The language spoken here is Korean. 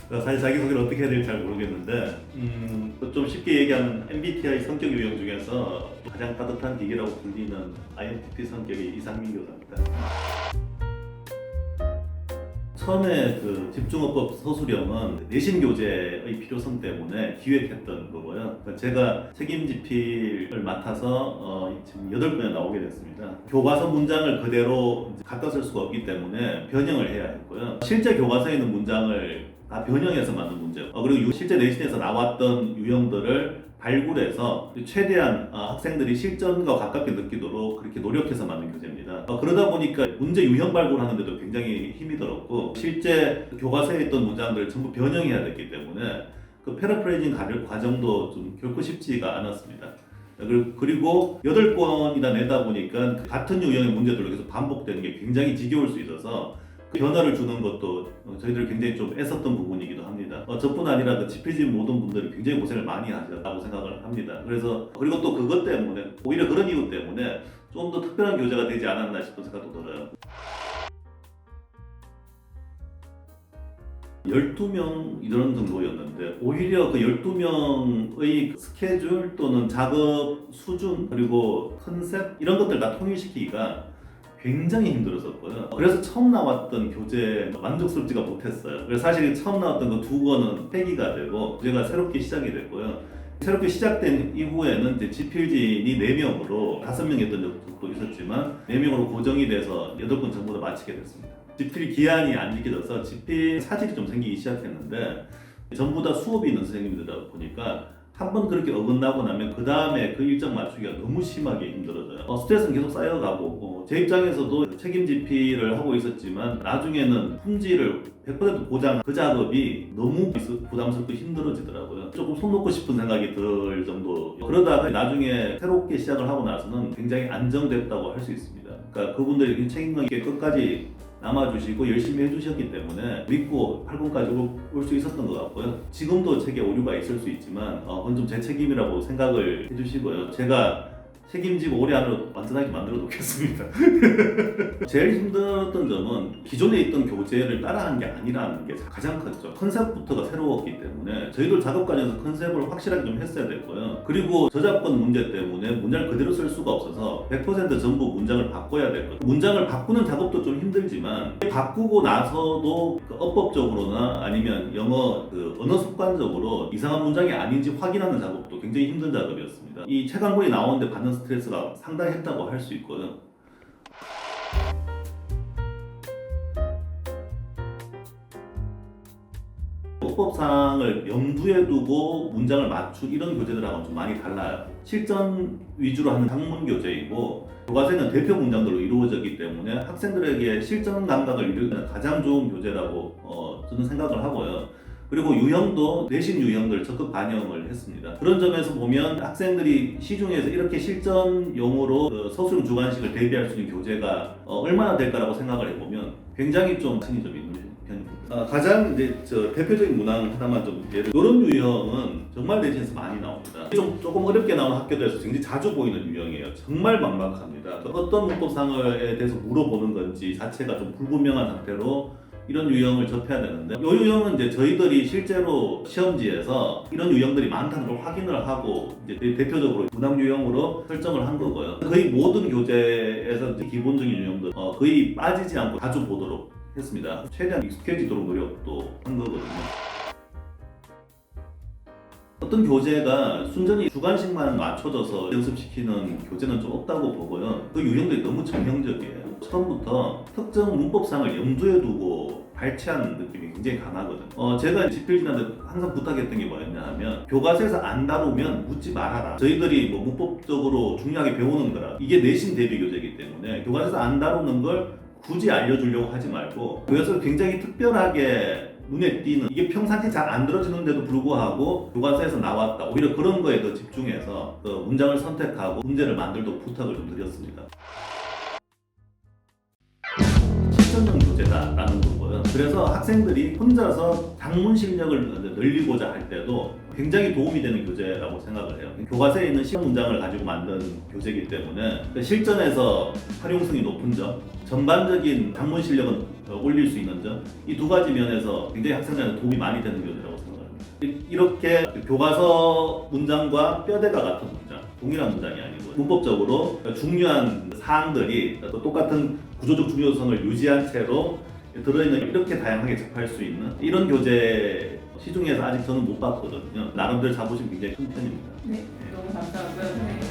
사실 자기소개를 어떻게 해야 될지 잘 모르겠는데 좀 쉽게 얘기하면 MBTI 성격 유형 중에서 가장 따뜻한 기계라고 불리는 INTP 성격의 이상민 교사입니다. 처음에 그 집중어법 서술형은 내신 교재의 필요성 때문에 기획했던 거고요. 그러니까 제가 책임지필을 맡아서 지금 8번에 나오게 됐습니다. 교과서 문장을 그대로 갖다 쓸 수가 없기 때문에 변형을 해야 했고요. 실제 교과서에 있는 문장을 다 변형해서 만든 문제고, 그리고 실제 내신에서 나왔던 유형들을 발굴해서 최대한 학생들이 실전과 가깝게 느끼도록 그렇게 노력해서 만든 교재입니다. 그러다 보니까 문제 유형 발굴하는데도 굉장히 힘이 들었고, 실제 교과서에 있던 문장들을 전부 변형해야 됐기 때문에 그 패러프레이징 과정도 좀 결코 쉽지가 않았습니다. 그리고 8권이나 내다 보니까 같은 유형의 문제들로 계속 반복되는 게 굉장히 지겨울 수 있어서 그 변화를 주는 것도 저희들 굉장히 좀 애썼던 부분이기도 합니다. 저뿐 아니라 그 집필진 모든 분들이 굉장히 고생을 많이 하셨다고 생각을 합니다. 그리고 또 그것 때문에, 오히려 그런 이유 때문에 좀 더 특별한 교재가 되지 않았나 싶은 생각도 들어요. 12명 이런 정도였는데, 오히려 그 12명의 스케줄 또는 작업 수준 그리고 컨셉 이런 것들 다 통일시키기가 굉장히 힘들었었고요. 그래서 처음 나왔던 교재 만족스럽지가 못했어요. 그래서 사실 처음 나왔던 그 2권은 폐기가 되고 교재가 새롭게 시작이 됐고요. 새롭게 시작된 이후에는 이제 집필진이 4명으로 5명 했던 적도 있었지만 4명으로 고정이 돼서 8권 전부 다 마치게 됐습니다. 집필 기한이 안 지켜져서 집필 사질이 좀 생기기 시작했는데, 전부 다 수업이 있는 선생님들이다 보니까 한 번 그렇게 어긋나고 나면 그 다음에 그 일정 맞추기가 너무 심하게 힘들어져요. 스트레스는 계속 쌓여가고, 제 입장에서도 책임 집필을 하고 있었지만 나중에는 품질을 100% 보장한 그 작업이 너무 부담스럽고 힘들어지더라고요. 조금 손 놓고 싶은 생각이 들 정도. 그러다가 나중에 새롭게 시작을 하고 나서는 굉장히 안정됐다고 할 수 있습니다. 그러니까 그분들이 책임감 있게 끝까지 남아주시고 열심히 해주셨기 때문에 믿고 8권까지 올 수 있었던 것 같고요. 지금도 책에 오류가 있을 수 있지만 그건 좀 제 책임이라고 생각을 해주시고요. 제가 책임지고 올해 안으로 완전하게 만들어 놓겠습니다. 제일 힘들었던 점은 기존에 있던 교재를 따라한 게 아니라는 게 가장 컸죠. 컨셉부터가 새로웠기 때문에 저희들 작업 과정에서 컨셉을 확실하게 좀 했어야 됐고요. 그리고 저작권 문제 때문에 문장을 그대로 쓸 수가 없어서 100% 전부 문장을 바꿔야 됐거든요. 문장을 바꾸는 작업도 좀 힘들지만 바꾸고 나서도 그 어법적으로나 아니면 영어 그 언어 습관적으로 이상한 문장이 아닌지 확인하는 작업도 굉장히 힘든 작업이었습니다. 이 책 한 권이 나오는데 받는 스트레스가 상당했다고 할 수 있거든요. 어법상을 염두에 두고 문장을 맞추 이런 교재들하고는 좀 많이 달라요. 실전 위주로 하는 학문 교재이고, 교과서는 대표 문장들로 이루어졌기 때문에 학생들에게 실전 감각을 이루는 가장 좋은 교재라고 저는 생각을 하고요. 그리고 유형도 내신 유형들 적극 반영을 했습니다. 그런 점에서 보면 학생들이 시중에서 이렇게 실전용으로 서술형 주관식을 대비할 수 있는 교재가 얼마나 될까라고 생각을 해보면 굉장히 좀 신이 좀 있는 편입니다. 가장 이제 대표적인 문항 하나만 좀 이런 유형은 정말 내신에서 많이 나옵니다. 조금 어렵게 나오는 학교들에서 굉장히 자주 보이는 유형이에요. 정말 막막합니다. 어떤 문법상에 대해서 물어보는 건지 자체가 좀 불분명한 상태로 이런 유형을 접해야 되는데, 이 유형은 이제 저희들이 실제로 시험지에서 이런 유형들이 많다는 걸 확인을 하고 이제 대표적으로 문항 유형으로 설정을 한 거고요. 거의 모든 교재에서 이제 기본적인 유형들 거의 빠지지 않고 자주 보도록 했습니다. 최대한 익숙해지도록 노력도 한 거거든요. 어떤 교재가 순전히 주관식만 맞춰져서 연습시키는 교재는 좀 없다고 보고요. 그 유형들이 너무 정형적이에요. 처음부터 특정 문법상을 염두에 두고 발췌하는 느낌이 굉장히 강하거든요. 제가 집필진한테 항상 부탁했던 게 뭐였냐 하면, 교과서에서 안 다루면 묻지 말아라. 저희들이 뭐 문법적으로 중요하게 배우는 거라, 이게 내신 대비 교재이기 때문에 교과서에서 안 다루는 걸 굳이 알려주려고 하지 말고, 교과서를 굉장히 특별하게 눈에 띄는, 이게 평상시 잘 안 들어지는데도 불구하고 교과서에서 나왔다, 오히려 그런 거에 더 집중해서 문장을 선택하고 문제를 만들도록 부탁을 좀 드렸습니다. 실전형 교재다라는 거고요. 그래서 학생들이 혼자서 작문 실력을 늘리고자 할 때도 굉장히 도움이 되는 교재라고 생각을 해요. 교과서에 있는 시험 문장을 가지고 만든 교재이기 때문에 실전에서 활용성이 높은 점, 전반적인 작문 실력은 올릴 수 있는 점, 이 두 가지 면에서 굉장히 학생들한테 도움이 많이 되는 교재라고 생각합니다. 이렇게 교과서 문장과 뼈대가 같은 문장, 동일한 문장이 아니고 문법적으로 중요한 사항들이 또 똑같은 구조적 중요성을 유지한 채로 들어있는, 이렇게 다양하게 접할 수 있는 이런 교재 시중에서 아직 저는 못 봤거든요. 나름대로 자부심 굉장히 큰 편입니다. 네, 너무 감사하고요.